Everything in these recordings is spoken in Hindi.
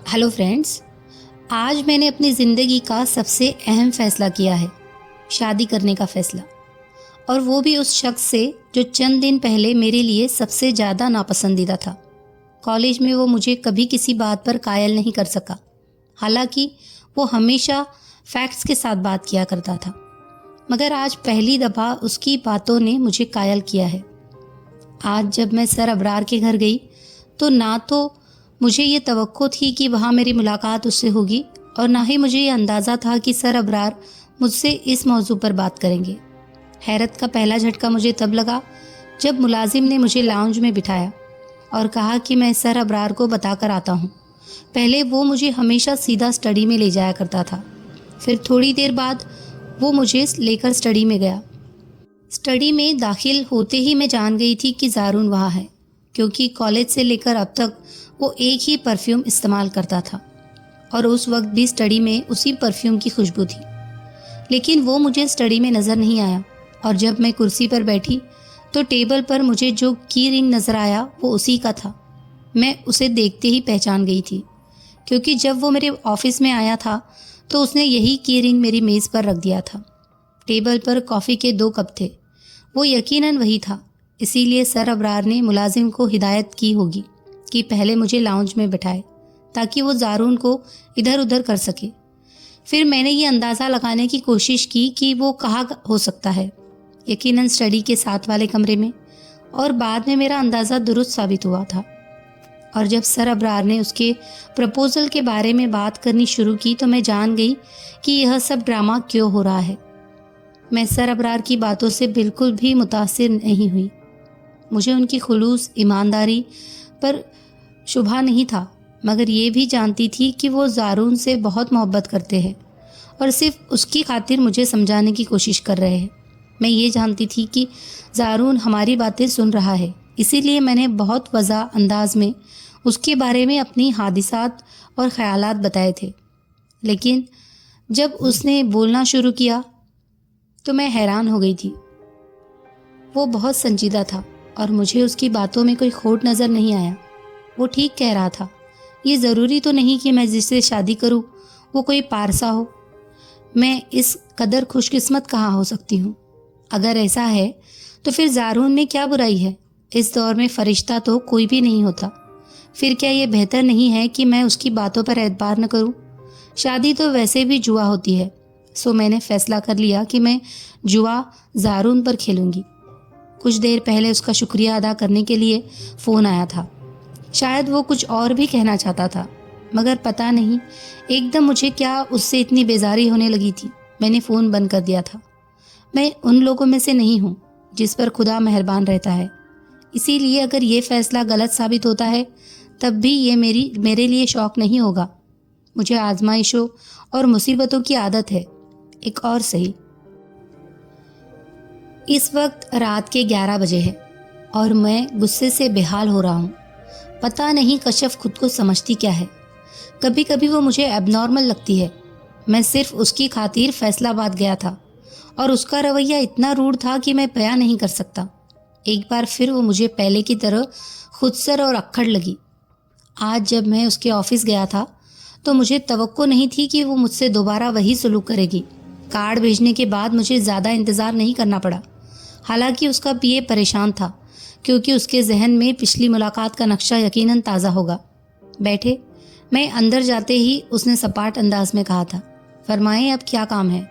Hello friends. आज मैंने अपनी ज़िंदगी का सबसे अहम फ़ैसला किया है, शादी करने का फ़ैसला। और वो भी उस शख्स से जो चंद दिन पहले मेरे लिए सबसे ज़्यादा नापसंदीदा था। कॉलेज में वो मुझे कभी किसी बात पर कायल नहीं कर सका, हालांकि वो हमेशा फैक्ट्स के साथ बात किया करता था। मगर आज पहली दफ़ा उसकी बातों ने मुझे कायल किया है। आज जब मैं सर अबरार के घर गई तो ना तो मुझे ये तवक्को थी कि वहाँ मेरी मुलाकात उससे होगी, और ना ही मुझे ये अंदाज़ा था कि सर अबरार मुझसे इस मौजू पर बात करेंगे। हैरत का पहला झटका मुझे तब लगा जब मुलाजिम ने मुझे लाउंज में बिठाया और कहा कि मैं सर अबरार को बता कर आता हूँ। पहले वो मुझे हमेशा सीधा स्टडी में ले जाया करता था, फिर थोड़ी देर बाद वो मुझे लेकर स्टडी में गया। स्टडी में दाखिल होते ही मैं जान गई थी कि ज़ारून वहाँ है, क्योंकि कॉलेज से लेकर अब तक वो एक ही परफ्यूम इस्तेमाल करता था और उस वक्त भी स्टडी में उसी परफ्यूम की खुशबू थी। लेकिन वो मुझे स्टडी में नज़र नहीं आया, और जब मैं कुर्सी पर बैठी तो टेबल पर मुझे जो की रिंग नज़र आया वो उसी का था। मैं उसे देखते ही पहचान गई थी, क्योंकि जब वो मेरे ऑफिस में आया था तो उसने यही की रिंग मेरी मेज़ पर रख दिया था। टेबल पर कॉफ़ी के 2 कप थे, वो यकीनन वही था। इसीलिए सर अबरार ने मुलाजिम को हिदायत की होगी कि पहले मुझे लाउंज में बिठाए ताकि वो ज़ारून को इधर उधर कर सके। फिर मैंने ये अंदाज़ा लगाने की कोशिश की कि वो कहाँ हो सकता है, यकीनन स्टडी के साथ वाले कमरे में, और बाद में मेरा अंदाज़ा दुरुस्त साबित हुआ था। और जब सर अबरार ने उसके प्रपोज़ल के बारे में बात करनी शुरू की तो मैं जान गई कि यह सब ड्रामा क्यों हो रहा है। मैं सर अबरार की बातों से बिल्कुल भी मुतासिर नहीं हुई। मुझे उनकी खुलूस ईमानदारी पर शुबहा नहीं था, मगर ये भी जानती थी कि वो ज़ारून से बहुत मोहब्बत करते हैं और सिर्फ उसकी खातिर मुझे समझाने की कोशिश कर रहे हैं। मैं ये जानती थी कि ज़ारून हमारी बातें सुन रहा है, इसीलिए मैंने बहुत वज़ा अंदाज में उसके बारे में अपनी हादिसात और ख़यालात बताए थे। लेकिन जब उसने बोलना शुरू किया तो मैं हैरान हो गई थी। वो बहुत संजीदा था और मुझे उसकी बातों में कोई खोट नज़र नहीं आया। वो ठीक कह रहा था। ये ज़रूरी तो नहीं कि मैं जिससे शादी करूं वो कोई पारसा हो। मैं इस कदर खुशकिस्मत कहाँ हो सकती हूँ? अगर ऐसा है तो फिर ज़ारून में क्या बुराई है? इस दौर में फ़रिश्ता तो कोई भी नहीं होता। फिर क्या ये बेहतर नहीं है कि मैं उसकी बातों पर एतबार न करूँ? शादी तो वैसे भी जुआ होती है। सो मैंने फ़ैसला कर लिया कि मैं जुआ ज़ारून पर खेलूँगी। कुछ देर पहले उसका शुक्रिया अदा करने के लिए फ़ोन आया था। शायद वो कुछ और भी कहना चाहता था, मगर पता नहीं एकदम मुझे क्या उससे इतनी बेजारी होने लगी थी। मैंने फ़ोन बंद कर दिया था। मैं उन लोगों में से नहीं हूँ जिस पर खुदा मेहरबान रहता है, इसीलिए अगर ये फ़ैसला गलत साबित होता है तब भी ये मेरे लिए शौक़ नहीं होगा। मुझे आजमाइशों और मुसीबतों की आदत है। एक और सही। इस वक्त रात के 11 बजे है और मैं गुस्से से बेहाल हो रहा हूँ। पता नहीं कशफ खुद को समझती क्या है। कभी कभी वो मुझे एबनॉर्मल लगती है। मैं सिर्फ उसकी खातिर फैसलाबाद गया था और उसका रवैया इतना रूड था कि मैं बयां नहीं कर सकता। एक बार फिर वो मुझे पहले की तरह खुदसर और अक्खड़ लगी। आज जब मैं उसके ऑफिस गया था तो मुझे तवक्को नहीं थी कि वो मुझसे दोबारा वही सलूक करेगी। कार्ड भेजने के बाद मुझे ज़्यादा इंतज़ार नहीं करना पड़ा। हालांकि उसका पीए परेशान था, क्योंकि उसके जहन में पिछली मुलाकात का नक्शा यकीनन ताज़ा होगा। बैठे। मैं अंदर जाते ही उसने सपाट अंदाज में कहा था, फरमाएं अब क्या काम है?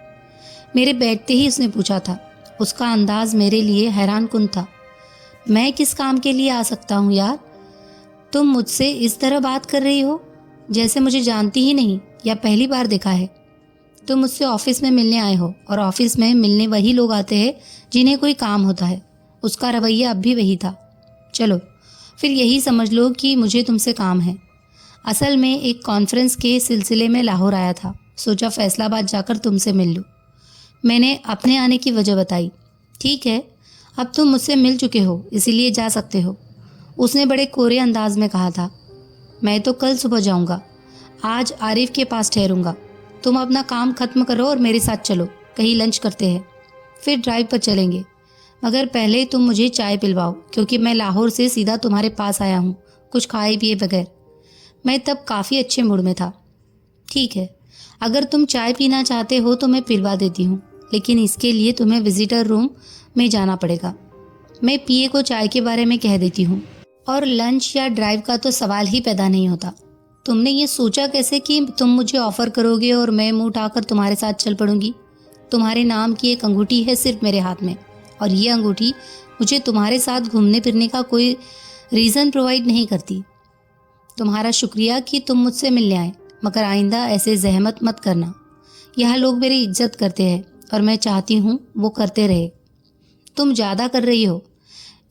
मेरे बैठते ही उसने पूछा था। उसका अंदाज मेरे लिए हैरान कुन था। मैं किस काम के लिए आ सकता हूँ यार? तुम मुझसे इस तरह बात कर रही हो जैसे मुझे जानती ही नहीं या पहली बार देखा है। तुम मुझसे ऑफिस में मिलने आए हो और ऑफिस में मिलने वही लोग आते हैं जिन्हें कोई काम होता है। उसका रवैया अब भी वही था। चलो फिर यही समझ लो कि मुझे तुमसे काम है। असल में एक कॉन्फ्रेंस के सिलसिले में लाहौर आया था, सोचा फैसलाबाद जाकर तुमसे मिल लूँ। मैंने अपने आने की वजह बताई। ठीक है, अब तुम मुझसे मिल चुके हो इसीलिए जा सकते हो, उसने बड़े कोरे अंदाज में कहा था। मैं तो कल सुबह जाऊँगा, आज आरिफ के पास ठहरूंगा। तुम अपना काम ख़त्म करो और मेरे साथ चलो, कहीं लंच करते हैं, फिर ड्राइव पर चलेंगे। मगर पहले तुम मुझे चाय पिलवाओ, क्योंकि मैं लाहौर से सीधा तुम्हारे पास आया हूँ कुछ खाए पिए बगैर। मैं तब काफ़ी अच्छे मूड में था। ठीक है, अगर तुम चाय पीना चाहते हो तो मैं पिलवा देती हूँ, लेकिन इसके लिए तुम्हें विजिटर रूम में जाना पड़ेगा। मैं पीए को चाय के बारे में कह देती हूँ और लंच या ड्राइव का तो सवाल ही पैदा नहीं होता। तुमने ये सोचा कैसे कि तुम मुझे ऑफर करोगे और मैं मुंह उठाकर तुम्हारे साथ चल पड़ूंगी? तुम्हारे नाम की एक अंगूठी है सिर्फ मेरे हाथ में, और ये अंगूठी मुझे तुम्हारे साथ घूमने फिरने का कोई रीज़न प्रोवाइड नहीं करती। तुम्हारा शुक्रिया कि तुम मुझसे मिलने आए, मगर आइंदा ऐसे जहमत मत करना। यह लोग मेरी इज्जत करते हैं और मैं चाहती हूँ वो करते रहे। तुम ज़्यादा कर रही हो।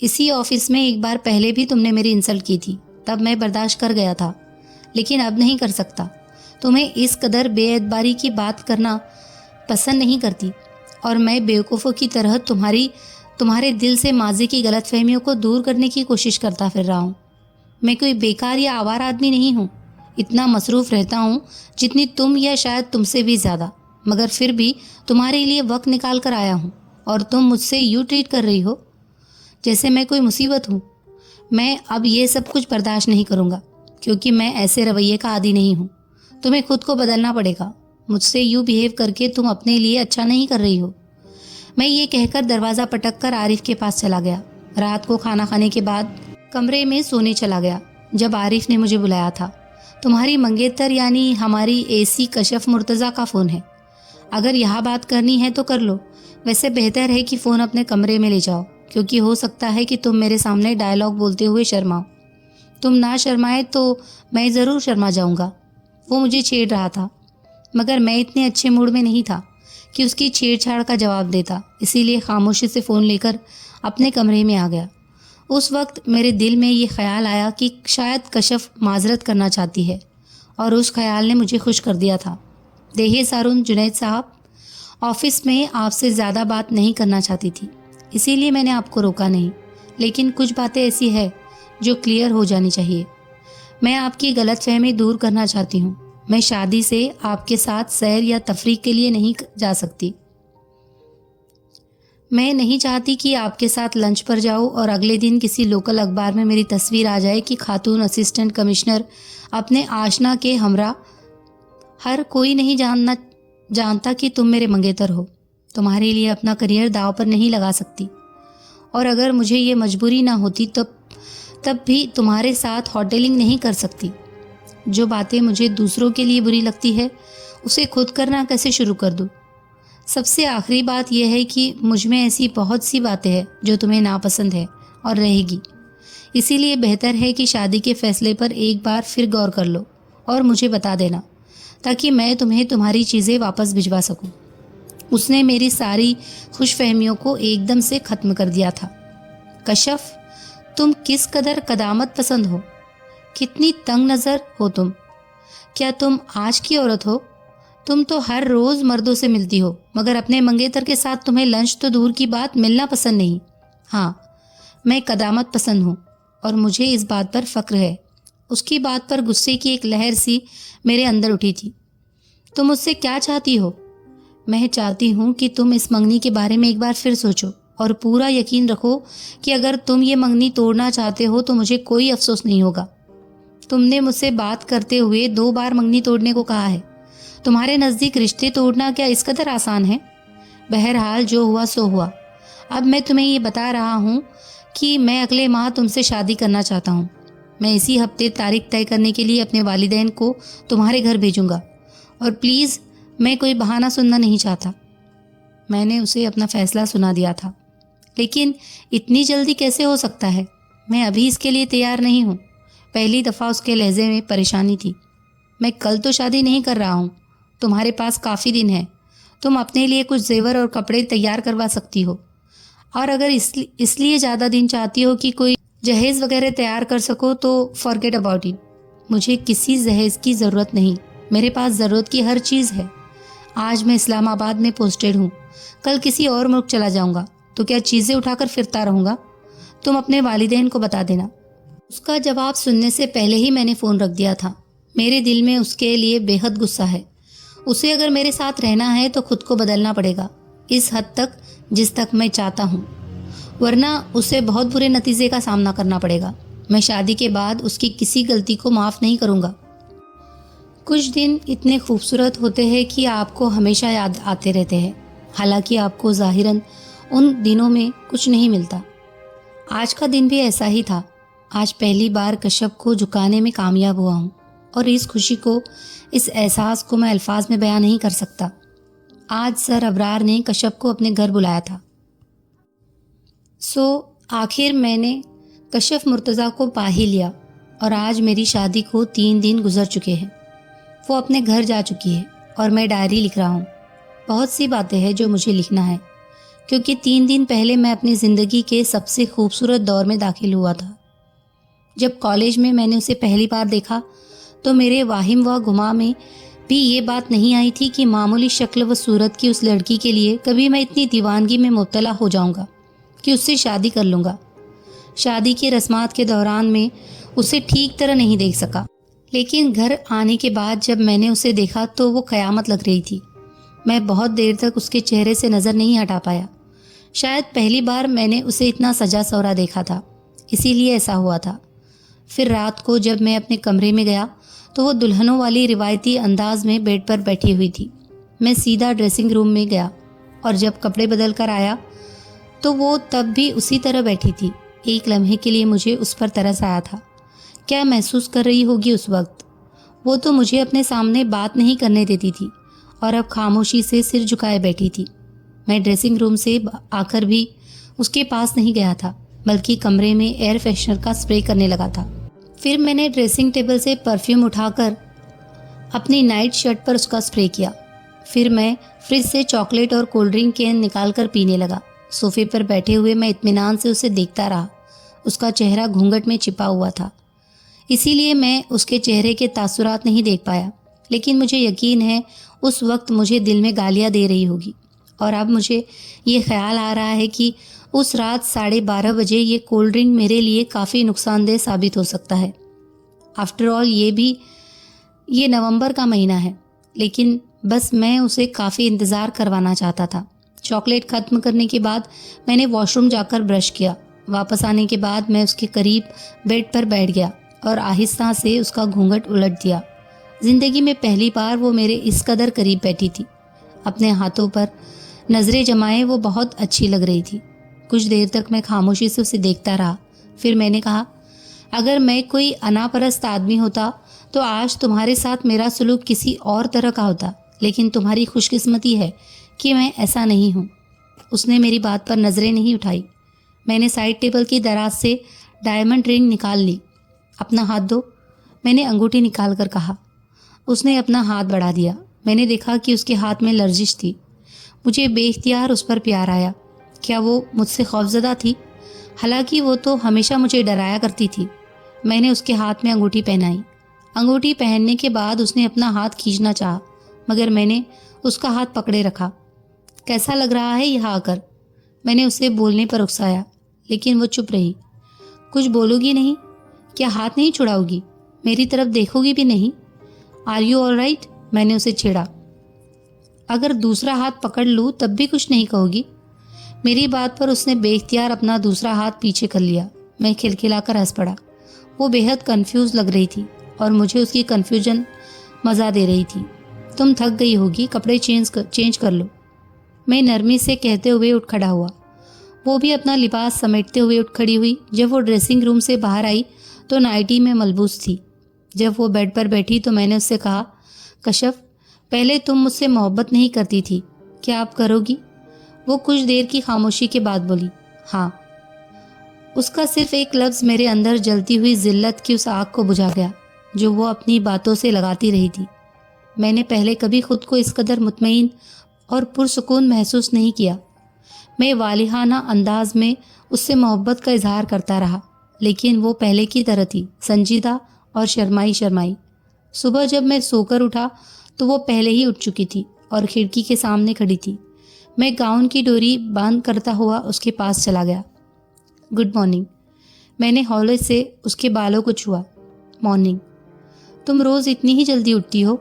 इसी ऑफिस में एक बार पहले भी तुमने मेरी इंसल्ट की थी, तब मैं बर्दाश्त कर गया था, लेकिन अब नहीं कर सकता। तुम्हें इस कदर बेएतबारी की बात करना पसंद नहीं करती, और मैं बेवकूफ़ों की तरह तुम्हारे दिल से माजी की गलतफहमियों को दूर करने की कोशिश करता फिर रहा हूँ। मैं कोई बेकार या आवारा आदमी नहीं हूँ। इतना मसरूफ़ रहता हूँ जितनी तुम, या शायद तुमसे भी ज़्यादा, मगर फिर भी तुम्हारे लिए वक्त निकाल कर आया हूँ, और तुम मुझसे यूँ ट्रीट कर रही हो जैसे मैं कोई मुसीबत हूँ। मैं अब ये सब कुछ बर्दाश्त नहीं करूँगा, क्योंकि मैं ऐसे रवैये का आदी नहीं हूँ। तुम्हें खुद को बदलना पड़ेगा। मुझसे यूँ बिहेव करके तुम अपने लिए अच्छा नहीं कर रही हो। मैं ये कहकर दरवाज़ा पटक कर आरिफ के पास चला गया। रात को खाना खाने के बाद कमरे में सोने चला गया जब आरिफ ने मुझे बुलाया था। तुम्हारी मंगेतर यानी हमारी एसी कशफ मुर्तज़ा का फ़ोन है। अगर यह बात करनी है तो कर लो। वैसे बेहतर है कि फ़ोन अपने कमरे में ले जाओ, क्योंकि हो सकता है कि तुम मेरे सामने डायलॉग बोलते हुए शर्माओ। तुम ना शर्माए तो मैं ज़रूर शर्मा जाऊँगा। वो मुझे छेड़ रहा था, मगर मैं इतने अच्छे मूड में नहीं था कि उसकी छेड़छाड़ का जवाब देता, इसीलिए खामोशी से फ़ोन लेकर अपने कमरे में आ गया। उस वक्त मेरे दिल में ये ख्याल आया कि शायद कशफ माजरत करना चाहती है, और उस ख्याल ने मुझे खुश कर दिया था। देखिए सारून जुनैद साहब, ऑफिस में आपसे ज़्यादा बात नहीं करना चाहती थी, इसीलिए मैंने आपको रोका नहीं, लेकिन कुछ बातें ऐसी है जो क्लियर हो जानी चाहिए। मैं आपकी गलतफहमी दूर करना चाहती हूँ। मैं शादी से आपके साथ सैर या तफरीह के लिए नहीं जा सकती। मैं नहीं चाहती कि आपके साथ लंच पर जाऊँ और अगले दिन किसी लोकल अखबार में मेरी तस्वीर आ जाए कि खातून असिस्टेंट कमिश्नर अपने आशना के हमरा। हर कोई नहीं जानता कि तुम मेरे मंगेतर हो। तुम्हारे लिए अपना करियर दांव पर नहीं लगा सकती, और अगर मुझे ये मजबूरी ना होती तब भी तुम्हारे साथ होटलिंग नहीं कर सकती। जो बातें मुझे दूसरों के लिए बुरी लगती है उसे खुद करना कैसे शुरू कर दूँ। सबसे आखिरी बात यह है कि मुझ में ऐसी बहुत सी बातें हैं जो तुम्हें नापसंद है और रहेगी। इसीलिए बेहतर है कि शादी के फैसले पर एक बार फिर गौर कर लो और मुझे बता देना, ताकि मैं तुम्हें तुम्हारी चीज़ें वापस भिजवा सकूं। उसने मेरी सारी खुशफहमियों को एकदम से ख़त्म कर दिया था। कशफ, तुम किस कदर कदामत पसंद हो, कितनी तंग नज़र हो तुम। क्या तुम आज की औरत हो? तुम तो हर रोज़ मर्दों से मिलती हो, मगर अपने मंगेतर के साथ तुम्हें लंच तो दूर की बात मिलना पसंद नहीं। हाँ, मैं कदामत पसंद हूँ और मुझे इस बात पर फ़क्र है। उसकी बात पर गुस्से की एक लहर सी मेरे अंदर उठी थी। तुम मुझसे क्या चाहती हो? मैं चाहती हूँ कि तुम इस मंगनी के बारे में एक बार फिर सोचो और पूरा यकीन रखो कि अगर तुम ये मंगनी तोड़ना चाहते हो तो मुझे कोई अफसोस नहीं होगा। तुमने मुझसे बात करते हुए 2 बार मंगनी तोड़ने को कहा है। तुम्हारे नज़दीक रिश्ते तोड़ना क्या इस कदर आसान है? बहरहाल जो हुआ सो हुआ। अब मैं तुम्हें ये बता रहा हूँ कि मैं अगले माह तुमसे शादी करना चाहता हूँ। मैं इसी हफ्ते तारीख तय करने के लिए अपने वालिदैन को तुम्हारे घर भेजूँगा, और प्लीज़, मैं कोई बहाना सुनना नहीं चाहता। मैंने उसे अपना फ़ैसला सुना दिया था। लेकिन इतनी जल्दी कैसे हो सकता है? मैं अभी इसके लिए तैयार नहीं हूँ। पहली दफ़ा उसके लहजे में परेशानी थी। मैं कल तो शादी नहीं कर रहा हूँ। तुम्हारे पास काफ़ी दिन है। तुम अपने लिए कुछ जेवर और कपड़े तैयार करवा सकती हो, और अगर इसलिए ज़्यादा दिन चाहती हो कि कोई जहेज़ वगैरह तैयार कर सको तो फॉरगेट अबाउट इट। मुझे किसी जहेज़ की ज़रूरत नहीं। मेरे पास ज़रूरत की हर चीज़ है। आज मैं इस्लामाबाद में पोस्टेड हूँ, कल किसी और मुल्क चला जाऊँगा, तो क्या चीज़ें उठाकर फिरता रहूँगा? तुम अपने वालिदैन को बता देना। उसका जवाब सुनने से पहले ही मैंने फ़ोन रख दिया था। मेरे दिल में उसके लिए बेहद गुस्सा है। उसे अगर मेरे साथ रहना है तो खुद को बदलना पड़ेगा, इस हद तक जिस तक मैं चाहता हूँ, वरना उसे बहुत बुरे नतीजे का सामना करना पड़ेगा। मैं शादी के बाद उसकी किसी गलती को माफ़ नहीं करूँगा। कुछ दिन इतने खूबसूरत होते हैं कि आपको हमेशा याद आते रहते हैं, हालांकि आपको ज़ाहिरन उन दिनों में कुछ नहीं मिलता। आज का दिन भी ऐसा ही था। आज पहली बार कश्यप को झुकाने में कामयाब हुआ हूँ और इस खुशी को, इस एहसास को मैं अल्फाज में बयां नहीं कर सकता। आज सर अबरार ने कश्यप को अपने घर बुलाया था। आखिर मैंने कश्यप मुर्तज़ा को पा ही लिया और आज मेरी शादी को 3 दिन गुजर चुके हैं। वो अपने घर जा चुकी है और मैं डायरी लिख रहा हूँ। बहुत सी बातें हैं जो मुझे लिखना है, क्योंकि 3 दिन पहले मैं अपनी ज़िंदगी के सबसे खूबसूरत दौर में दाखिल हुआ था। जब कॉलेज में मैंने उसे पहली बार देखा तो मेरे वाहिम व गुमा में भी ये बात नहीं आई थी कि मामूली शक्ल व सूरत की उस लड़की के लिए कभी मैं इतनी दीवानगी में मुब्तला हो जाऊंगा कि उससे शादी कर लूँगा। शादी की रस्मात के दौरान में उसे ठीक तरह नहीं देख सका, लेकिन घर आने के बाद जब मैंने उसे देखा तो वो क़यामत लग रही थी। मैं बहुत देर तक उसके चेहरे से नज़र नहीं हटा पाया। शायद पहली बार मैंने उसे इतना सजा सवरा देखा था, इसीलिए ऐसा हुआ था। फिर रात को जब मैं अपने कमरे में गया तो वो दुल्हनों वाली रिवायती अंदाज में बेड पर बैठी हुई थी। मैं सीधा ड्रेसिंग रूम में गया और जब कपड़े बदल कर आया तो वो तब भी उसी तरह बैठी थी। एक लम्हे के लिए मुझे उस पर तरस आया था। क्या महसूस कर रही होगी उस वक्त? वो तो मुझे अपने सामने बात नहीं करने देती थी और अब खामोशी से सिर झुकाए बैठी थी। मैं ड्रेसिंग रूम से आकर भी उसके पास नहीं गया था, बल्कि कमरे में एयर फ्रेशनर का स्प्रे करने लगा था। फिर मैंने ड्रेसिंग टेबल से परफ्यूम उठाकर अपनी नाइट शर्ट पर उसका स्प्रे किया। फिर मैं फ्रिज से चॉकलेट और कोल्ड ड्रिंक कैन निकाल कर पीने लगा। सोफे पर बैठे हुए मैं इत्मीनान से उसे देखता रहा। उसका चेहरा घूंघट में छिपा हुआ था, इसीलिए मैं उसके चेहरे के तासुरात नहीं देख पाया, लेकिन मुझे यकीन है उस वक्त मुझे दिल में गालियाँ दे रही होगी। और अब मुझे ये ख्याल आ रहा है कि उस रात 12:30 बजे ये कोल्ड ड्रिंक मेरे लिए काफ़ी नुकसानदेह साबित हो सकता है। आफ्टर ऑल ये नवंबर का महीना है, लेकिन बस मैं उसे काफ़ी इंतज़ार करवाना चाहता था। चॉकलेट ख़त्म करने के बाद मैंने वॉशरूम जाकर ब्रश किया। वापस आने के बाद मैं उसके करीब बेड पर बैठ गया और आहिस्ता से उसका घूंघट उलट दिया। ज़िंदगी में पहली बार वो मेरे इस कदर करीब बैठी थी। अपने हाथों पर नज़रें जमाए वो बहुत अच्छी लग रही थी। कुछ देर तक मैं खामोशी से उसे देखता रहा। फिर मैंने कहा, अगर मैं कोई अनापरस्त आदमी होता तो आज तुम्हारे साथ मेरा सलूक किसी और तरह का होता, लेकिन तुम्हारी खुशकिस्मती है कि मैं ऐसा नहीं हूँ। उसने मेरी बात पर नज़रें नहीं उठाई। मैंने साइड टेबल की दराज से डायमंड रिंग निकाल ली। अपना हाथ दो, मैंने अंगूठी निकाल कर कहा। उसने अपना हाथ बढ़ा दिया। मैंने देखा कि उसके हाथ में लर्जिश थी। मुझे बेइख्तियार उस पर प्यार आया। क्या वो मुझसे खौफजदा थी? हालांकि वो तो हमेशा मुझे डराया करती थी। मैंने उसके हाथ में अंगूठी पहनाई। अंगूठी पहनने के बाद उसने अपना हाथ खींचना चाहा, मगर मैंने उसका हाथ पकड़े रखा। कैसा लग रहा है यहाँ आकर? मैंने उसे बोलने पर उकसाया, लेकिन वो चुप रही। कुछ बोलोगी नहीं? क्या हाथ नहीं छुड़ाओगी? मेरी तरफ देखोगी भी नहीं? Are you all right? मैंने उसे छेड़ा। अगर दूसरा हाथ पकड़ लूँ तब भी कुछ नहीं कहोगी? मेरी बात पर उसने बेइख्तियार अपना दूसरा हाथ पीछे कर लिया। मैं खिलखिलाकर हंस पड़ा। वो बेहद कंफ्यूज लग रही थी और मुझे उसकी कंफ्यूजन मज़ा दे रही थी। तुम थक गई होगी, कपड़े चेंज कर लो, मैं नरमी से कहते हुए उठ खड़ा हुआ। वो भी अपना लिबास समेटते हुए उठ खड़ी हुई। जब वो ड्रेसिंग रूम से बाहर आई तो नाइटी में मलबूस थी। जब वो बेड पर बैठी तो मैंने उससे कहा, कश्यप, पहले तुम मुझसे मोहब्बत नहीं करती थी, क्या आप करोगी? वो कुछ देर की खामोशी के बाद बोली, हाँ। उसका सिर्फ एक लफ्ज़ मेरे अंदर जलती हुई जिल्लत की उस आग को बुझा गया जो वो अपनी बातों से लगाती रही थी। मैंने पहले कभी खुद को इस कदर मुतमईन और पुरसुकून महसूस नहीं किया। मैं वालिहाना अंदाज में उससे मोहब्बत का इजहार करता रहा, लेकिन वो पहले की तरह थी, संजीदा और शर्माई। सुबह जब मैं सोकर उठा तो वो पहले ही उठ चुकी थी और खिड़की के सामने खड़ी थी। मैं गाउन की डोरी बांध करता हुआ उसके पास चला गया। Good morning. मैंने हौले से उसके बालों को छुआ। मॉर्निंग। तुम रोज़ इतनी ही जल्दी उठती हो?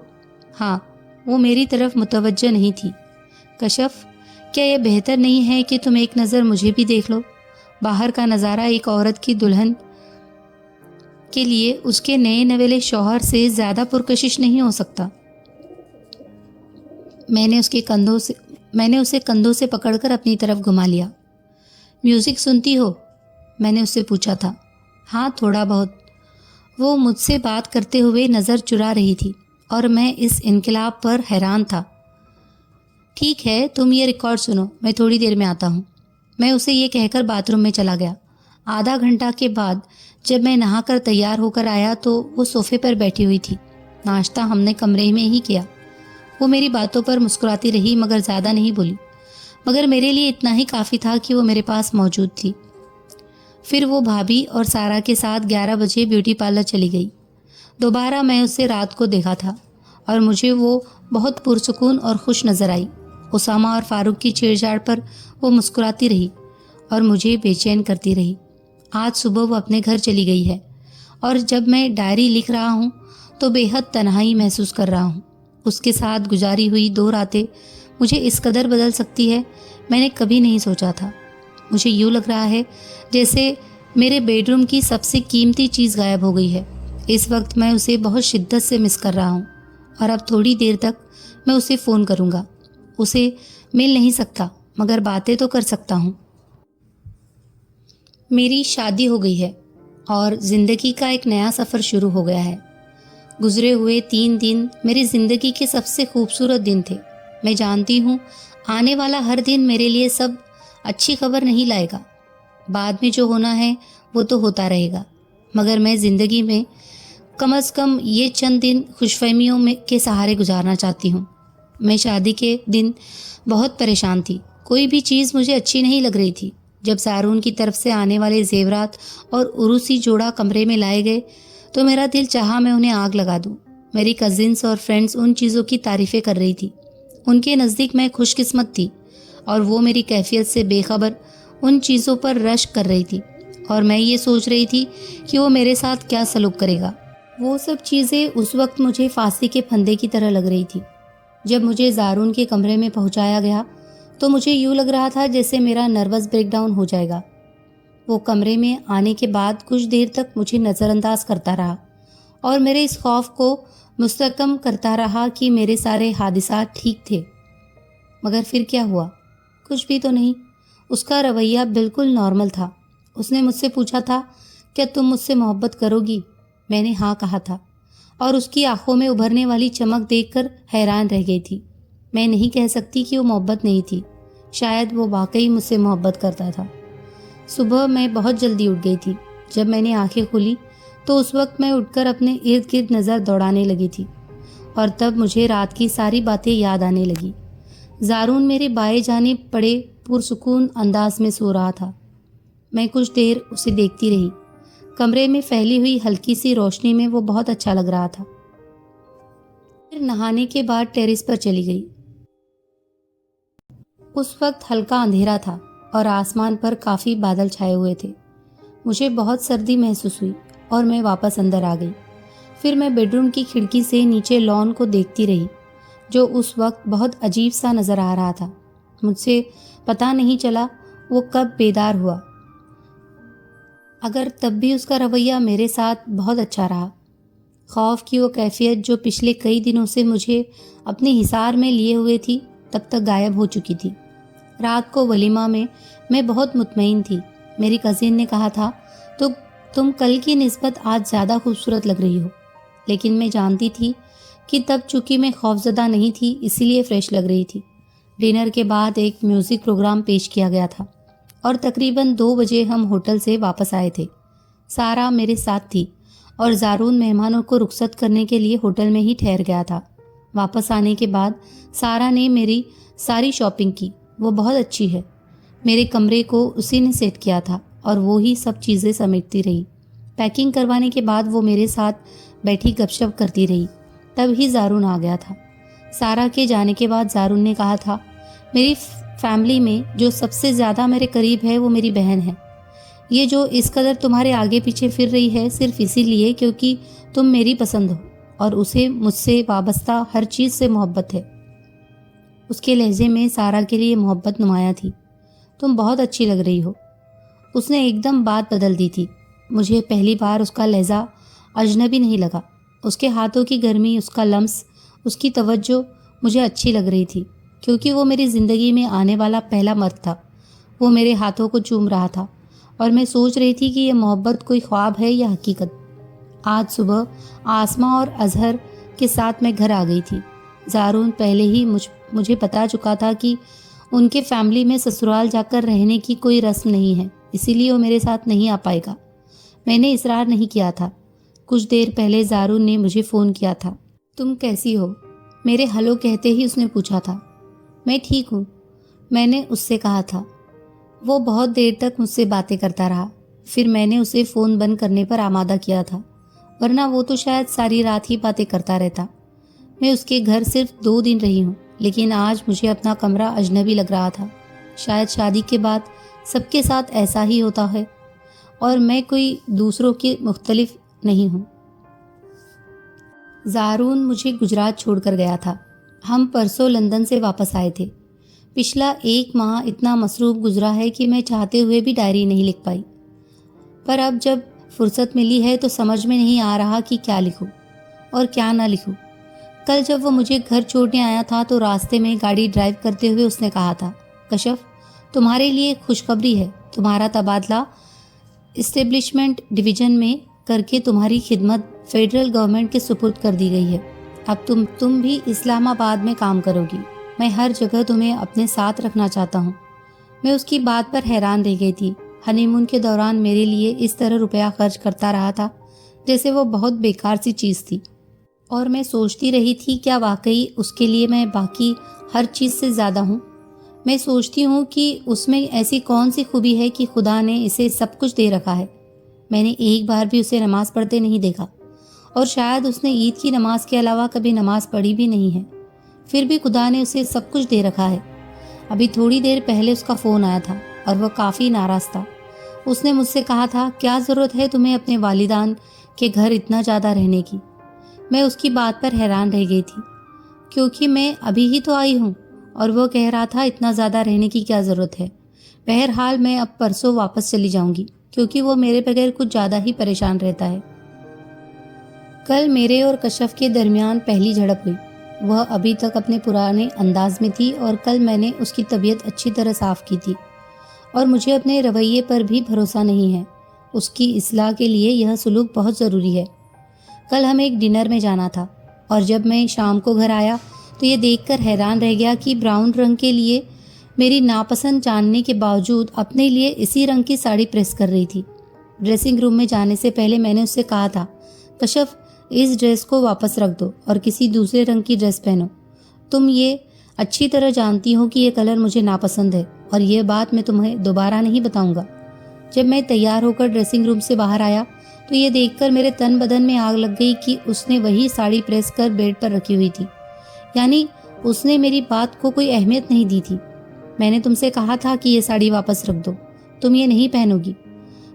हाँ। वो मेरी तरफ मुतवज्जह नहीं थी। कश्यप, क्या यह बेहतर नहीं है कि तुम एक नज़र मुझे भी देख लो? बाहर का नज़ारा एक औरत की दुल्हन के लिए उसके नए नवेले शौहर से ज़्यादा पुरकशिश नहीं हो सकता। मैंने उसे कंधों से पकड़कर अपनी तरफ घुमा लिया। म्यूज़िक सुनती हो? मैंने उससे पूछा था। हाँ, थोड़ा बहुत। वो मुझसे बात करते हुए नज़र चुरा रही थी और मैं इस इनकलाब पर हैरान था। ठीक है, तुम ये रिकॉर्ड सुनो, मैं थोड़ी देर में आता हूँ। मैं उसे ये कहकर बाथरूम में चला गया। आधा घंटा के बाद जब मैं नहाकर तैयार होकर आया तो वो सोफे पर बैठी हुई थी। नाश्ता हमने कमरे में ही किया। वो मेरी बातों पर मुस्कुराती रही मगर ज़्यादा नहीं बोली, मगर मेरे लिए इतना ही काफ़ी था कि वो मेरे पास मौजूद थी। फिर वो भाभी और सारा के साथ 11 बजे ब्यूटी पार्लर चली गई। दोबारा मैं उसे रात को देखा था और मुझे वो बहुत पुरसुकून और खुश नज़र आई। उसामा और फारूक की छेड़छाड़ पर वो मुस्कुराती रही और मुझे बेचैन करती रही। आज सुबह वो अपने घर चली गई है और जब मैं डायरी लिख रहा हूँ तो बेहद तन्हाई महसूस कर रहा हूँ। उसके साथ गुजारी हुई 2 रातें मुझे इस कदर बदल सकती है, मैंने कभी नहीं सोचा था। मुझे यूँ लग रहा है जैसे मेरे बेडरूम की सबसे कीमती चीज़ गायब हो गई है। इस वक्त मैं उसे बहुत शिद्दत से मिस कर रहा हूँ और अब थोड़ी देर तक मैं उसे फ़ोन करूँगा। उसे मिल नहीं सकता मगर बातें तो कर सकता हूँ। मेरी शादी हो गई है और ज़िंदगी का एक नया सफ़र शुरू हो गया है। गुजरे हुए 3 दिन मेरी ज़िंदगी के सबसे खूबसूरत दिन थे। मैं जानती हूँ आने वाला हर दिन मेरे लिए सब अच्छी खबर नहीं लाएगा। बाद में जो होना है वो तो होता रहेगा, मगर मैं ज़िंदगी में कम से कम ये चंद दिन खुशफहमियों में के सहारे गुजारना चाहती हूँ। मैं शादी के दिन बहुत परेशान थी। कोई भी चीज़ मुझे अच्छी नहीं लग रही थी। जब सारून की तरफ से आने वाले जेवरात और उरूसी जोड़ा कमरे में लाए गए तो मेरा दिल चाहा मैं उन्हें आग लगा दूं। मेरी कजिन्स और फ्रेंड्स उन चीज़ों की तारीफ़ें कर रही थी। उनके नज़दीक मैं खुशकिस्मत थी और वो मेरी कैफियत से बेखबर उन चीज़ों पर रश्क कर रही थी और मैं ये सोच रही थी कि वो मेरे साथ क्या सलूक करेगा। वो सब चीज़ें उस वक्त मुझे फांसी के फंदे की तरह लग रही थी। जब मुझे ज़ारून के कमरे में पहुंचाया गया तो मुझे यूँ लग रहा था जैसे मेरा नर्वस ब्रेकडाउन हो जाएगा। वो कमरे में आने के बाद कुछ देर तक मुझे नज़रअंदाज करता रहा और मेरे इस खौफ को मुस्तकम करता रहा कि मेरे सारे हादिसात ठीक थे। मगर फिर क्या हुआ? कुछ भी तो नहीं। उसका रवैया बिल्कुल नॉर्मल था। उसने मुझसे पूछा था, क्या तुम मुझसे मोहब्बत करोगी? मैंने हाँ कहा था और उसकी आंखों में उभरने वाली चमक देखकर हैरान रह गई थी। मैं नहीं कह सकती कि वो मोहब्बत नहीं थी, शायद वो वाकई मुझसे मोहब्बत करता था। सुबह मैं बहुत जल्दी उठ गई थी। जब मैंने आंखें खोली तो उस वक्त मैं उठकर अपने इर्द गिर्द नज़र दौड़ाने लगी थी और तब मुझे रात की सारी बातें याद आने लगी। ज़ारून मेरे बाएं जानिब पड़े पुरसुकून अंदाज में सो रहा था। मैं कुछ देर उसे देखती रही। कमरे में फैली हुई हल्की सी रोशनी में वो बहुत अच्छा लग रहा था। फिर नहाने के बाद टेरेस पर चली गई। उस वक्त हल्का अंधेरा था और आसमान पर काफ़ी बादल छाए हुए थे। मुझे बहुत सर्दी महसूस हुई और मैं वापस अंदर आ गई। फिर मैं बेडरूम की खिड़की से नीचे लॉन को देखती रही जो उस वक्त बहुत अजीब सा नज़र आ रहा था। मुझसे पता नहीं चला वो कब बेदार हुआ, अगर तब भी उसका रवैया मेरे साथ बहुत अच्छा रहा। खौफ की वो कैफियत जो पिछले कई दिनों से मुझे अपने हिसार में लिए हुए थी तब तक गायब हो चुकी थी। रात को वलीमा में मैं बहुत मुतमईन थी। मेरी कज़िन ने कहा था तो तुम कल की निस्बत आज ज़्यादा खूबसूरत लग रही हो, लेकिन मैं जानती थी कि तब चूँकि मैं खौफजदा नहीं थी इसीलिए फ्रेश लग रही थी। डिनर के बाद एक म्यूज़िक प्रोग्राम पेश किया गया था और तकरीबन 2 बजे हम होटल से वापस आए थे। सारा मेरे साथ थी और ज़ारून मेहमानों को रुखसत करने के लिए होटल में ही ठहर गया था। वापस आने के बाद सारा ने मेरी सारी शॉपिंग की। वो बहुत अच्छी है। मेरे कमरे को उसी ने सेट किया था और वो ही सब चीज़ें समेटती रही। पैकिंग करवाने के बाद वो मेरे साथ बैठी गपशप करती रही। तब ही ज़ारून आ गया था। सारा के जाने के बाद ज़ारून ने कहा था, मेरी फैमिली में जो सबसे ज़्यादा मेरे करीब है वो मेरी बहन है। ये जो इस कदर तुम्हारे आगे पीछे फिर रही है सिर्फ इसीलिए क्योंकि तुम मेरी पसंद हो और उसे मुझसे वाबस्ता हर चीज़ से मोहब्बत है। उसके लहजे में सारा के लिए मोहब्बत नुमाया थी। तुम बहुत अच्छी लग रही हो। उसने एकदम बात बदल दी थी। मुझे पहली बार उसका लहजा अजनबी नहीं लगा। उसके हाथों की गर्मी, उसका लम्स, उसकी तवज्जो मुझे अच्छी लग रही थी, क्योंकि वो मेरी ज़िंदगी में आने वाला पहला मर्द था। वो मेरे हाथों को चूम रहा था और मैं सोच रही थी कि यह मोहब्बत कोई ख्वाब है या हकीकत। आज सुबह आसमा और अजहर के साथ मैं घर आ गई थी। ज़ारून पहले ही मुझे बता चुका था कि उनके फैमिली में ससुराल जाकर रहने की कोई रस्म नहीं है, इसीलिए वो मेरे साथ नहीं आ पाएगा। मैंने इसरार नहीं किया था। कुछ देर पहले ज़ारून ने मुझे फ़ोन किया था। तुम कैसी हो? मेरे हेलो कहते ही उसने पूछा था। मैं ठीक हूँ, मैंने उससे कहा था। वो बहुत देर तक मुझसे बातें करता रहा। फिर मैंने उसे फ़ोन बंद करने पर आमादा किया था, वरना वो तो शायद सारी रात ही बातें करता रहता। मैं उसके घर सिर्फ 2 दिन रही हूँ, लेकिन आज मुझे अपना कमरा अजनबी लग रहा था। शायद शादी के बाद सबके साथ ऐसा ही होता है और मैं कोई दूसरों के मुख्तलिफ नहीं हूँ। ज़ारून मुझे गुजरात छोड़कर गया था। हम परसों लंदन से वापस आए थे। पिछला 1 माह इतना मसरूफ़ गुजरा है कि मैं चाहते हुए भी डायरी नहीं लिख पाई। पर अब जब फुर्सत मिली है तो समझ में नहीं आ रहा कि क्या लिखूं और क्या ना लिखूं। कल जब वो मुझे घर छोड़ने आया था तो रास्ते में गाड़ी ड्राइव करते हुए उसने कहा था, कशफ, तुम्हारे लिए खुशखबरी है। तुम्हारा तबादला इस्टेब्लिशमेंट डिवीज़न में करके तुम्हारी खिदमत फेडरल गवर्नमेंट के सुपुर्द कर दी गई है। अब तुम भी इस्लामाबाद में काम करोगी। मैं हर जगह तुम्हें अपने साथ रखना चाहता हूँ। मैं उसकी बात पर हैरान रह गई थी। हनीमून के दौरान मेरे लिए इस तरह रुपया खर्च करता रहा था जैसे वो बहुत बेकार सी चीज़ थी, और मैं सोचती रही थी क्या वाकई उसके लिए मैं बाकी हर चीज़ से ज़्यादा हूँ। मैं सोचती हूँ कि उसमें ऐसी कौन सी खूबी है कि खुदा ने इसे सब कुछ दे रखा है। मैंने एक बार भी उसे नमाज़ पढ़ते नहीं देखा, और शायद उसने ईद की नमाज के अलावा कभी नमाज पढ़ी भी नहीं है। फिर भी खुदा ने उसे सब कुछ दे रखा है। अभी थोड़ी देर पहले उसका फ़ोन आया था और वह काफ़ी नाराज़ था। उसने मुझसे कहा था, क्या ज़रूरत है तुम्हें अपने वालिदान के घर इतना ज़्यादा रहने की। मैं उसकी बात पर हैरान रह गई थी, क्योंकि मैं अभी ही तो आई हूँ, और वह कह रहा था इतना ज़्यादा रहने की क्या ज़रूरत है। बहरहाल मैं अब परसों वापस चली जाऊँगी, क्योंकि वो मेरे बगैर कुछ ज़्यादा ही परेशान रहता है। कल मेरे और कशफ के दरमियान पहली झड़प हुई। वह अभी तक अपने पुराने अंदाज में थी और कल मैंने उसकी तबीयत अच्छी तरह साफ़ की थी, और मुझे अपने रवैये पर भी भरोसा नहीं है। उसकी इस्लाह के लिए यह सलूक बहुत ज़रूरी है। कल हमें एक डिनर में जाना था, और जब मैं शाम को घर आया तो ये देखकर हैरान रह गया कि ब्राउन रंग के लिए मेरी नापसंद जानने के बावजूद अपने लिए इसी रंग की साड़ी प्रेस कर रही थी। ड्रेसिंग रूम में जाने से पहले मैंने उससे कहा था, कशफ, इस ड्रेस को वापस रख दो और किसी दूसरे रंग की ड्रेस पहनो। तुम ये अच्छी तरह जानती हो कि ये कलर मुझे नापसंद है, और ये बात मैं तुम्हें दोबारा नहीं बताऊंगा। जब मैं तैयार होकर ड्रेसिंग रूम से बाहर आया तो ये देखकर मेरे तन बदन में आग लग गई कि उसने वही साड़ी प्रेस कर बेड पर रखी हुई थी। यानी उसने मेरी बात को कोई अहमियत नहीं दी थी। मैंने तुमसे कहा था कि ये साड़ी वापस रख दो, तुम ये नहीं पहनोगी।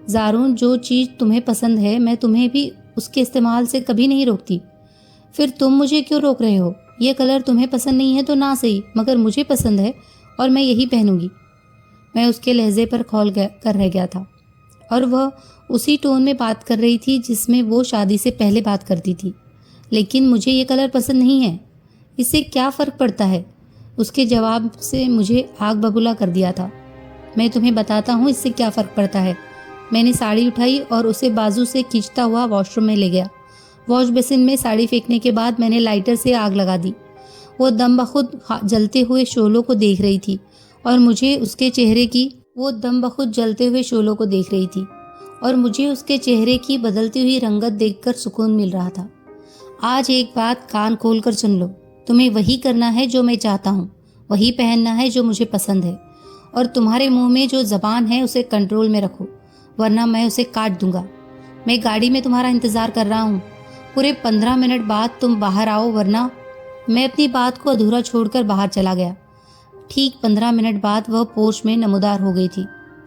ज़ारून, जो चीज़ तुम्हें पसंद है मैं तुम्हें भी उसके इस्तेमाल से कभी नहीं रोकती। फिर तुम मुझे क्यों रोक रहे हो? ये कलर तुम्हें पसंद नहीं है तो ना सही, मगर मुझे पसंद है और मैं यही पहनूंगी। मैं उसके लहजे पर कर रह गया था, और वह उसी टोन में बात कर रही थी जिसमें वो शादी से पहले बात करती थी। लेकिन मुझे ये कलर पसंद नहीं है, इससे क्या फ़र्क पड़ता है? उसके जवाब से मुझे आग बबूला कर दिया था। मैं तुम्हें बताता हूँ इससे क्या फ़र्क पड़ता है। मैंने साड़ी उठाई और उसे बाजू से खींचता हुआ वॉशरूम में ले गया। वॉश बेसिन में साड़ी फेंकने के बाद मैंने लाइटर से आग लगा दी। वो दम बखुद जलते हुए शोलों को देख रही थी, और मुझे उसके चेहरे की बदलती हुई रंगत देखकर सुकून मिल रहा था। आज एक बात कान खोलकर सुन लो, तुम्हें वही करना है जो मैं चाहता हूँ, वही पहनना है जो मुझे पसंद है, और तुम्हारे मुंह में जो ज़बान है उसे कंट्रोल में रखो, वरना मैं उसे काट दूंगा। मैं गाड़ी में तुम्हारा इंतज़ार कर रहा हूँ। पूरे 15 मिनट बाद तुम बाहर आओ, वरना। मैं अपनी बात को अधूरा छोड़कर बाहर चला गया। ठीक 15 मिनट बाद वह पोर्च में नमूदार हो गई थी।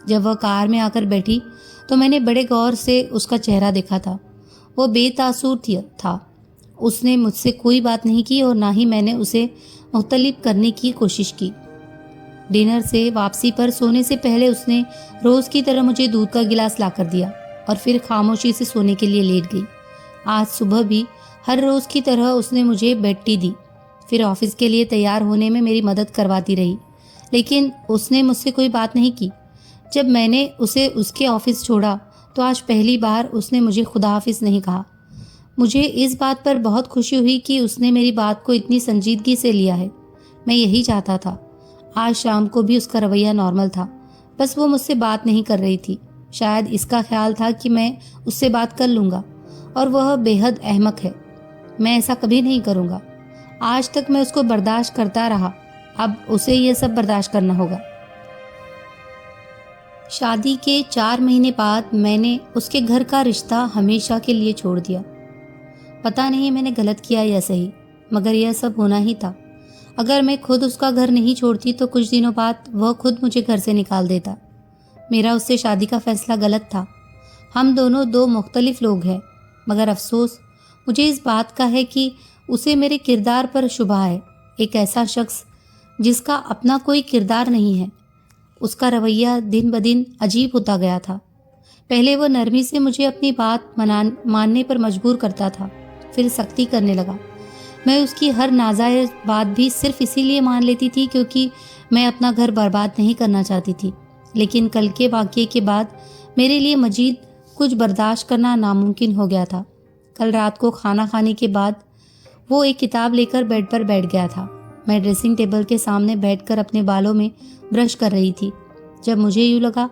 जब वह कार में आकर बैठी तो मैंने बड़े गौर से उसका चेहरा देखा था। वो बेतासुर था। उसने मुझसे कोई बात नहीं की और ना ही मैंने उसे मुख्तलिफ करने की कोशिश की। डिनर से वापसी पर सोने से पहले उसने रोज़ की तरह मुझे दूध का गिलास ला कर दिया और फिर खामोशी से सोने के लिए लेट गई। आज सुबह भी हर रोज़ की तरह उसने मुझे बेड टी दी, फिर ऑफिस के लिए तैयार होने में मेरी मदद करवाती रही, लेकिन उसने मुझसे कोई बात नहीं की। जब मैंने उसे उसके ऑफिस छोड़ा तो आज पहली बार उसने मुझे खुदा हाफिज नहीं कहा। मुझे इस बात पर बहुत खुशी हुई कि उसने मेरी बात को इतनी संजीदगी से लिया है। मैं यही चाहता था। आज शाम को भी उसका रवैया नॉर्मल था, बस वो मुझसे बात नहीं कर रही थी। शायद इसका ख्याल था कि मैं उससे बात कर लूँगा, और वह बेहद अहमक है। मैं ऐसा कभी नहीं करूँगा। आज तक मैं उसको बर्दाश्त करता रहा, अब उसे यह सब बर्दाश्त करना होगा। शादी के 4 महीने बाद मैंने उसके घर का रिश्ता हमेशा के लिए छोड़ दिया। पता नहीं मैंने गलत किया या सही, मगर यह सब होना ही था। अगर मैं खुद उसका घर नहीं छोड़ती तो कुछ दिनों बाद वह खुद मुझे घर से निकाल देता। मेरा उससे शादी का फैसला गलत था। हम दोनों दो मुख्तलिफ लोग हैं, मगर अफसोस मुझे इस बात का है कि उसे मेरे किरदार पर शुबा है। एक ऐसा शख्स जिसका अपना कोई किरदार नहीं है। उसका रवैया दिन ब दिन अजीब होता गया था। पहले वह नरमी से मुझे अपनी बात मानने पर मजबूर करता था, फिर सख्ती करने लगा। मैं उसकी हर नाजायज बात भी सिर्फ इसीलिए मान लेती थी क्योंकि मैं अपना घर बर्बाद नहीं करना चाहती थी। लेकिन कल के वाक़ये के बाद मेरे लिए मजीद कुछ बर्दाश्त करना नामुमकिन हो गया था। कल रात को खाना खाने के बाद वो एक किताब लेकर बेड पर बैठ गया था। मैं ड्रेसिंग टेबल के सामने बैठकर अपने बालों में ब्रश कर रही थी, जब मुझे यूँ लगा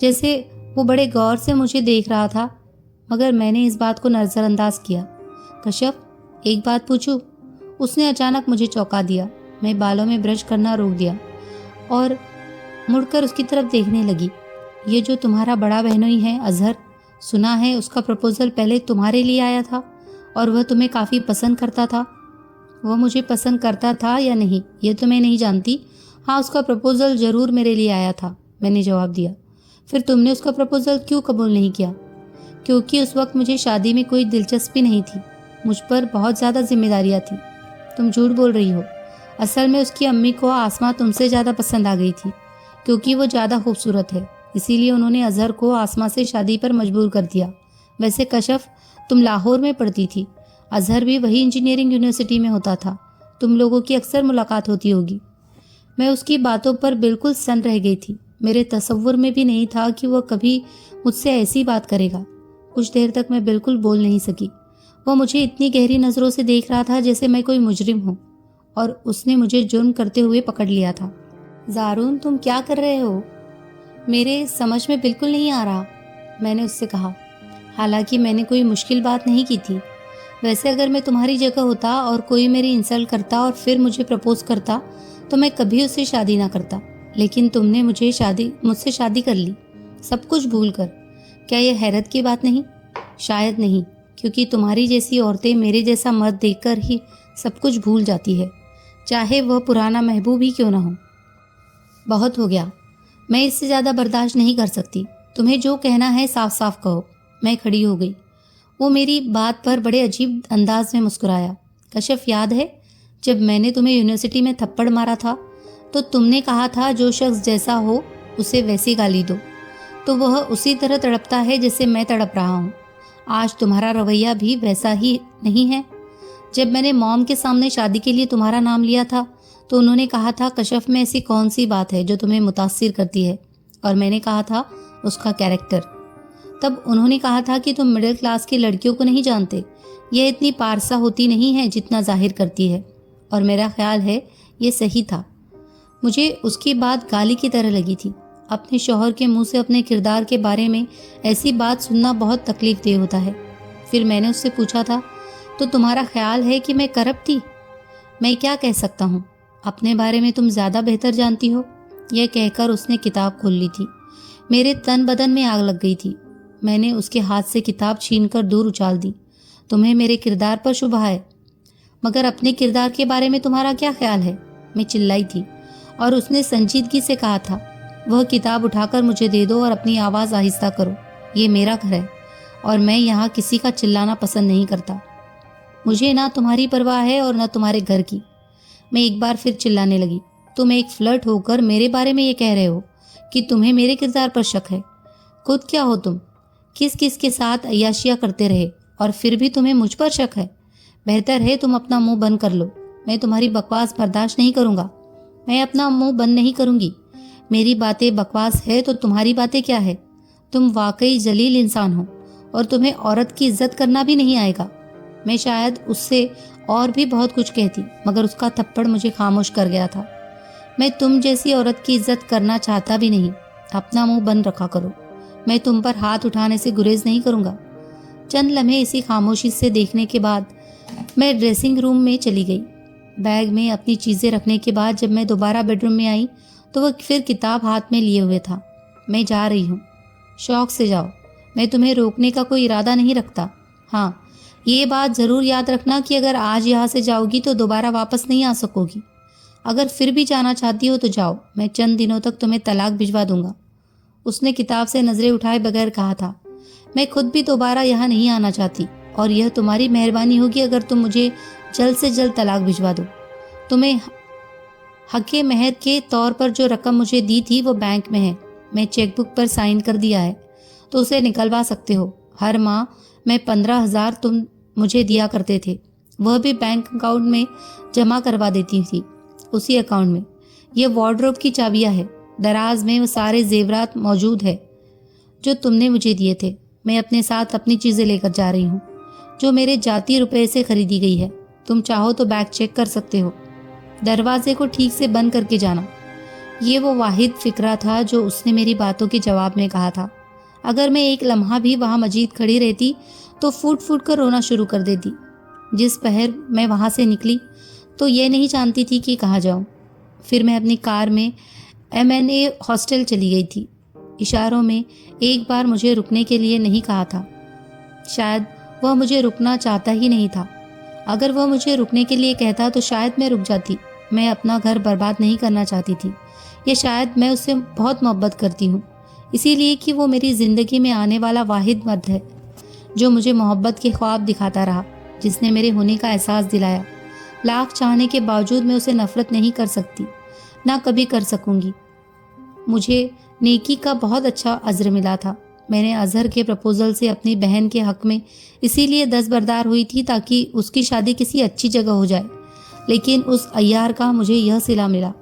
जैसे वो बड़े गौर से मुझे देख रहा था, मगर मैंने इस बात को नज़रअंदाज किया। कश्यप, एक बात पूछूं? उसने अचानक मुझे चौंका दिया। मैं बालों में ब्रश करना रोक दिया और मुड़कर उसकी तरफ देखने लगी। ये जो तुम्हारा बड़ा बहनोई है अजहर, सुना है उसका प्रपोजल पहले तुम्हारे लिए आया था और वह तुम्हें काफ़ी पसंद करता था। वह मुझे पसंद करता था या नहीं ये तो मैं नहीं जानती। हाँ, उसका प्रपोजल ज़रूर मेरे लिए आया था, मैंने जवाब दिया। फिर तुमने उसका प्रपोजल क्यों कबूल नहीं किया? क्योंकि उस वक्त मुझे शादी में कोई दिलचस्पी नहीं थी। मुझ पर बहुत ज़्यादा जिम्मेदारियाँ थी। तुम झूठ बोल रही हो। असल में उसकी अम्मी को आसमा तुमसे ज़्यादा पसंद आ गई थी, क्योंकि वो ज़्यादा खूबसूरत है। इसीलिए उन्होंने अजहर को आसमा से शादी पर मजबूर कर दिया। वैसे कशफ, तुम लाहौर में पढ़ती थी, अजहर भी वही इंजीनियरिंग यूनिवर्सिटी में होता था। तुम लोगों की अक्सर मुलाकात होती होगी। मैं उसकी बातों पर बिल्कुल सन रह गई थी। मेरे तसव्वुर में भी नहीं था कि वह कभी मुझसे ऐसी बात करेगा। कुछ देर तक मैं बिल्कुल बोल नहीं सकी। वह मुझे इतनी गहरी नज़रों से देख रहा था जैसे मैं कोई मुजरिम हूँ, और उसने मुझे जुर्म करते हुए पकड़ लिया था। ज़ारून, तुम क्या कर रहे हो? मेरे समझ में बिल्कुल नहीं आ रहा, मैंने उससे कहा। हालांकि मैंने कोई मुश्किल बात नहीं की थी। वैसे अगर मैं तुम्हारी जगह होता और कोई मेरी इंसल्ट करता और फिर मुझे प्रपोज करता तो मैं कभी उससे शादी ना करता। लेकिन तुमने मुझसे शादी कर ली, सब कुछ भूल कर। क्या यह हैरत की बात नहीं? शायद नहीं, क्योंकि तुम्हारी जैसी औरतें मेरे जैसा मर्द देखकर ही सब कुछ भूल जाती है, चाहे वह पुराना महबूब ही क्यों ना हो। बहुत हो गया, मैं इससे ज़्यादा बर्दाश्त नहीं कर सकती। तुम्हें जो कहना है साफ साफ कहो। मैं खड़ी हो गई। वो मेरी बात पर बड़े अजीब अंदाज में मुस्कुराया। कश्यप, याद है जब मैंने तुम्हें यूनिवर्सिटी में थप्पड़ मारा था तो तुमने कहा था जो शख्स जैसा हो उसे वैसी गाली दो, तो वह उसी तरह तड़पता है जैसे मैं तड़प रहा हूँ। आज तुम्हारा रवैया भी वैसा ही नहीं है। जब मैंने मॉम के सामने शादी के लिए तुम्हारा नाम लिया था तो उन्होंने कहा था कश्यप में ऐसी कौन सी बात है जो तुम्हें मुतासिर करती है, और मैंने कहा था उसका कैरेक्टर। तब उन्होंने कहा था कि तुम मिडिल क्लास की लड़कियों को नहीं जानते, यह इतनी पारसा होती नहीं है जितना जाहिर करती है। और मेरा ख्याल है ये सही था। मुझे उसकी बात गाली की तरह लगी थी। अपने शौहर के मुंह से अपने किरदार के बारे में ऐसी बात सुनना बहुत तकलीफ दे होता है। फिर मैंने उससे पूछा था, तो तुम्हारा ख्याल है कि मैं करप्ट थी? मैं क्या कह सकता हूँ, अपने बारे में तुम ज़्यादा बेहतर जानती हो। यह कहकर उसने किताब खोल ली थी। मेरे तन बदन में आग लग गई थी। मैंने उसके हाथ से किताब छीनकर दूर उछाल दी। तुम्हें मेरे किरदार पर शुबा है, मगर अपने किरदार के बारे में तुम्हारा क्या ख्याल है? मैं चिल्लाई थी और उसने संजीदगी से कहा था, वह किताब उठाकर मुझे दे दो और अपनी आवाज़ आहिस्ता करो। ये मेरा घर है और मैं यहाँ किसी का चिल्लाना पसंद नहीं करता। मुझे ना तुम्हारी परवाह है और ना तुम्हारे घर की। मैं एक बार फिर चिल्लाने लगी। तुम एक फ्लर्ट होकर मेरे बारे में ये कह रहे हो कि तुम्हें मेरे किरदार पर शक है? खुद क्या हो तुम? किस किस के साथ अय्याशियाँ करते रहे? और फिर भी तुम्हें मुझ पर शक है। बेहतर है तुम अपना मुंह बंद कर लो। मैं तुम्हारी बकवास बर्दाश्त नहीं करूँगा। मैं अपना मुंह बंद नहीं करूँगी। मेरी बातें बकवास है तो तुम्हारी बातें क्या है? तुम वाकई जलील इंसान हो और तुम्हें औरत की इज्जत करना भी नहीं आएगा। मैं शायद उससे और भी बहुत कुछ कहती, मगर उसका थप्पड़ मुझे खामोश कर गया था। मैं तुम जैसी औरत की इज्जत करना चाहता भी नहीं। अपना मुंह बंद रखा करो। मैं तुम पर हाथ उठाने से गुरेज नहीं करूँगा। चंद लम्हे इसी खामोशी से देखने के बाद मैं ड्रेसिंग रूम में चली गई। बैग में अपनी चीज़ें रखने के बाद जब मैं दोबारा बेडरूम में आई तो वह फिर किताब हाथ में लिए हुए था। मैं जा रही हूँ। शौक से जाओ। मैं तुम्हें रोकने का कोई इरादा नहीं रखता। हाँ, ये बात ज़रूर याद रखना कि अगर आज यहाँ से जाओगी तो दोबारा वापस नहीं आ सकोगी। अगर फिर भी जाना चाहती हो तो जाओ। मैं चंद दिनों तक तुम्हें तलाक भिजवा दूंगा। उसने किताब से नज़रें उठाए बगैर कहा था। मैं खुद भी दोबारा यहाँ नहीं आना चाहती और यह तुम्हारी मेहरबानी होगी अगर तुम मुझे जल्द से जल्द तलाक भिजवा दो। तुम्हें हक़े मेहर के तौर पर जो रकम मुझे दी थी वो बैंक में है। मैं चेकबुक पर साइन कर दिया है तो उसे निकलवा सकते हो। हर माह मैं 15,000 तुम मुझे दिया करते थे, वह भी बैंक अकाउंट में जमा करवा देती थी। उसी अकाउंट में यह वार्डरोब की चाबियां है। दराज में वो सारे जेवरात मौजूद है जो तुमने मुझे दिए थे। मैं अपने साथ अपनी चीज़ें लेकर जा रही हूँ जो मेरे जाती रुपए से खरीदी गई है। तुम चाहो तो बैग चेक कर सकते हो। दरवाजे को ठीक से बंद करके जाना। ये वो वाहिद फिक्रा था जो उसने मेरी बातों के जवाब में कहा था। अगर मैं एक लम्हा भी वहाँ मजीद खड़ी रहती तो फूट फूट कर रोना शुरू कर देती। जिस पहर मैं वहाँ से निकली तो ये नहीं जानती थी कि कहाँ जाऊँ। फिर मैं अपनी कार में MNA हॉस्टल चली गई थी। इशारों में एक बार मुझे रुकने के लिए नहीं कहा था। शायद वह मुझे रुकना चाहता ही नहीं था। अगर वह मुझे रुकने के लिए कहता तो शायद मैं रुक जाती। मैं अपना घर बर्बाद नहीं करना चाहती थी, या शायद मैं उससे बहुत मोहब्बत करती हूँ इसीलिए कि वो मेरी ज़िंदगी में आने वाला वाहिद मर्द है जो मुझे मोहब्बत के ख्वाब दिखाता रहा, जिसने मेरे होने का एहसास दिलाया। लाख चाहने के बावजूद मैं उसे नफ़रत नहीं कर सकती, ना कभी कर सकूँगी। मुझे नेकी का बहुत अच्छा अज़्र मिला था। मैंने अज़हर के प्रपोज़ल से अपनी बहन के हक़ में इसीलिए दस्तबरदार हुई थी ताकि उसकी शादी किसी अच्छी जगह हो जाए, लेकिन उस अय्यार का मुझे यह सिला मिला।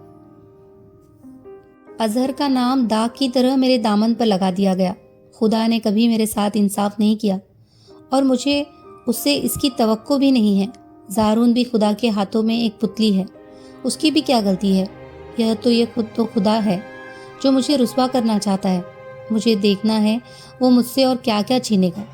अज़हर का नाम दाग की तरह मेरे दामन पर लगा दिया गया। खुदा ने कभी मेरे साथ इंसाफ नहीं किया और मुझे उससे इसकी तवक्को भी नहीं है। ज़ारून भी खुदा के हाथों में एक पुतली है। उसकी भी क्या गलती है? ये खुद तो खुदा है जो मुझे रुस्वा करना चाहता है। मुझे देखना है वो मुझसे और क्या क्या छीनेगा।